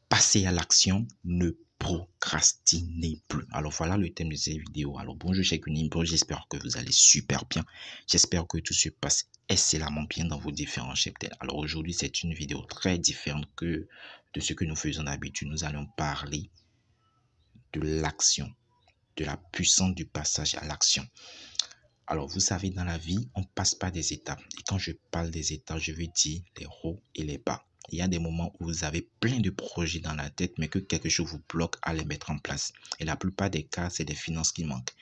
Passez à l'action, ne procrastinez plus. Alors voilà le thème de cette vidéo. Alors bonjour chers Kunimbo, j'espère que vous allez super bien. J'espère que tout se passe excellemment bien dans vos différents cheptels. Alors aujourd'hui c'est une vidéo très différente que de ce que nous faisons d'habitude. Nous allons parler de l'action, de la puissance du passage à l'action. Alors vous savez, dans la vie, on passe par des étapes. Et quand je parle des étapes, je veux dire les hauts et les bas. Il y a des moments où vous avez plein de projets dans la tête, mais que quelque chose vous bloque à les mettre en place. Et la plupart des cas, c'est des finances qui manquent.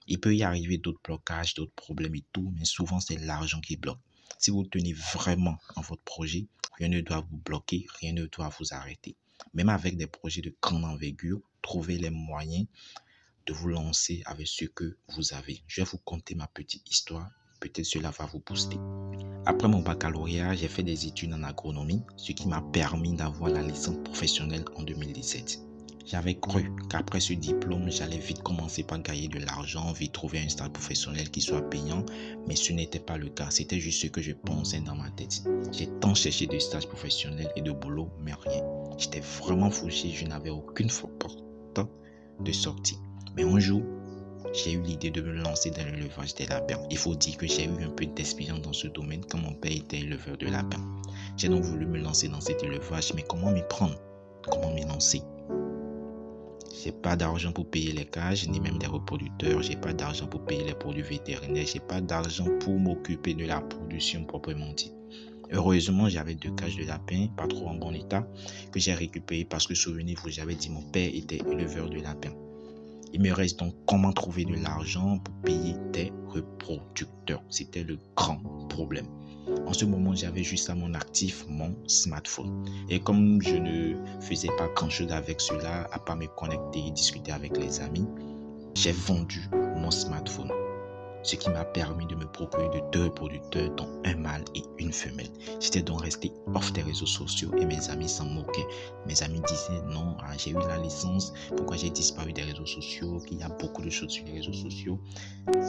Il peut y arriver d'autres blocages, d'autres problèmes et tout, mais souvent c'est l'argent qui bloque. Si vous tenez vraiment en votre projet, rien ne doit vous bloquer, rien ne doit vous arrêter. Même avec des projets de grande envergure, trouvez les moyens de vous lancer avec ce que vous avez. Je vais vous conter ma petite histoire. Peut-être cela va vous booster. Après mon baccalauréat, j'ai fait des études en agronomie, ce qui m'a permis d'avoir la licence professionnelle en 2017. J'avais cru qu'après ce diplôme, j'allais vite commencer par gagner de l'argent, vite trouver un stage professionnel qui soit payant, mais ce n'était pas le cas. C'était juste ce que je pensais dans ma tête. J'ai tant cherché de stages professionnels et de boulot, mais rien. J'étais vraiment fouché, je n'avais aucune porte de sortie. Mais un jour, j'ai eu l'idée de me lancer dans l'élevage des lapins. Il faut dire que j'ai eu un peu d'expérience dans ce domaine quand mon père était éleveur de lapins. J'ai donc voulu me lancer dans cet élevage, mais comment m'y prendre? Comment m'y lancer? J'ai pas d'argent pour payer les cages, ni même des reproducteurs. J'ai pas d'argent pour payer les produits vétérinaires. J'ai pas d'argent pour m'occuper de la production proprement dit. Heureusement, j'avais 2 cages de lapins, pas trop en bon état, que j'ai récupéré parce que souvenez-vous, j'avais dit mon père était éleveur de lapins. Il me reste donc comment trouver de l'argent pour payer des reproducteurs. C'était le grand problème. En ce moment, j'avais juste à mon actif mon smartphone. Et comme je ne faisais pas grand-chose avec cela, à part me connecter et discuter avec les amis, j'ai vendu mon smartphone. Ce qui m'a permis de me procurer de 2 reproducteurs, dont un mâle et une femelle. J'étais donc resté off des réseaux sociaux et mes amis s'en moquaient. Mes amis disaient non, j'ai eu la licence, pourquoi j'ai disparu des réseaux sociaux, qu'il y a beaucoup de choses sur les réseaux sociaux.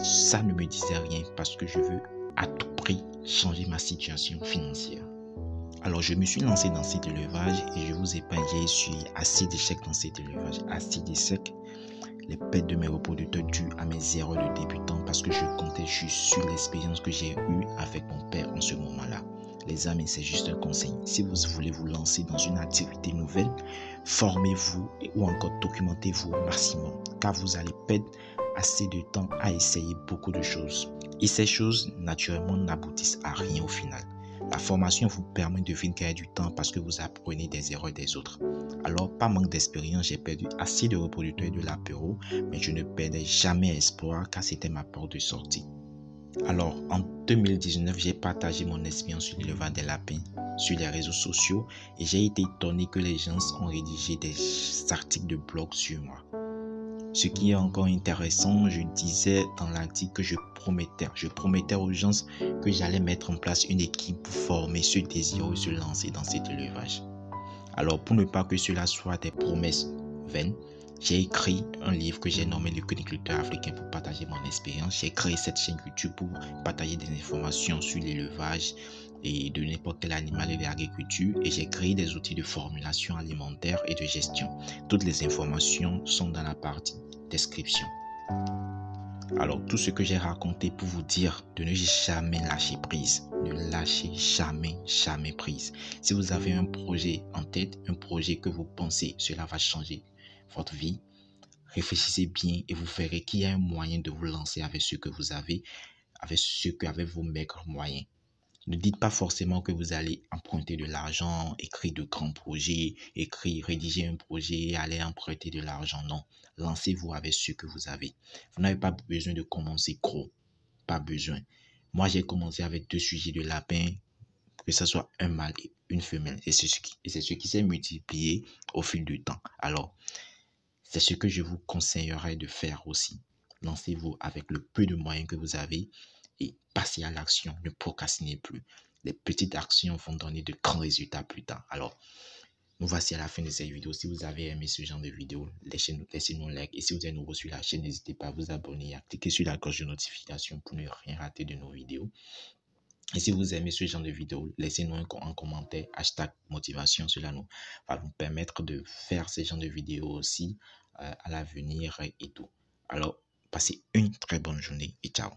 Ça ne me disait rien parce que je veux à tout prix changer ma situation financière. Alors je me suis lancé dans cet élevage et je vous épargne, j'ai essuyé assez d'échecs dans cet élevage, assez d'échecs. Les pertes de mes reproducteurs dues à mes erreurs de débutant parce que je comptais juste sur l'expérience que j'ai eue avec mon père en ce moment-là. Les amis, c'est juste un conseil. Si vous voulez vous lancer dans une activité nouvelle, formez-vous ou encore documentez-vous au maximum car vous allez perdre assez de temps à essayer beaucoup de choses. Et ces choses, naturellement, n'aboutissent à rien au final. La formation vous permet de vite gagner du temps parce que vous apprenez des erreurs des autres. Alors, par manque d'expérience, j'ai perdu assez de reproducteurs de l'apéro, mais je ne perdais jamais espoir car c'était ma porte de sortie. Alors, en 2019, j'ai partagé mon expérience sur l'élevage des lapins sur les réseaux sociaux et j'ai été étonné que les gens ont rédigé des articles de blog sur moi. Ce qui est encore intéressant, je disais dans l'article que je promettais aux gens que j'allais mettre en place une équipe pour former ceux désireux de se lancer dans cet élevage. Alors, pour ne pas que cela soit des promesses vaines, j'ai écrit un livre que j'ai nommé Le Cuniculteur africain pour partager mon expérience. J'ai créé cette chaîne YouTube pour partager des informations sur l'élevage et de n'importe quel animal et l'agriculture. Et j'ai créé des outils de formulation alimentaire et de gestion. Toutes les informations sont dans la partie description. Alors, tout ce que j'ai raconté pour vous dire de ne jamais lâcher prise. Ne lâchez jamais prise. Si vous avez un projet en tête, un projet que vous pensez, cela va changer votre vie, réfléchissez bien et vous verrez qu'il y a un moyen de vous lancer avec ce que vous avez, avec vos maigres moyens. Ne dites pas forcément que vous allez emprunter de l'argent, écrire de grands projets, rédiger un projet, aller emprunter de l'argent. Non, lancez-vous avec ce que vous avez. Vous n'avez pas besoin de commencer gros, pas besoin. Moi, j'ai commencé avec 2 sujets de lapin, que ce soit un mâle et une femelle. Et c'est ce qui s'est multiplié au fil du temps. Alors, c'est ce que je vous conseillerais de faire aussi. Lancez-vous avec le peu de moyens que vous avez et passez à l'action. Ne procrastinez plus. Les petites actions vont donner de grands résultats plus tard. Alors, nous voici à la fin de cette vidéo. Si vous avez aimé ce genre de vidéo, laissez-nous un like. Et si vous êtes nouveau sur la chaîne, n'hésitez pas à vous abonner et à cliquer sur la cloche de notification pour ne rien rater de nos vidéos. Et si vous aimez ce genre de vidéo, laissez-nous un commentaire, hashtag motivation. Cela va nous permettre de faire ce genre de vidéos aussi à l'avenir et tout. Alors, passez une très bonne journée et ciao.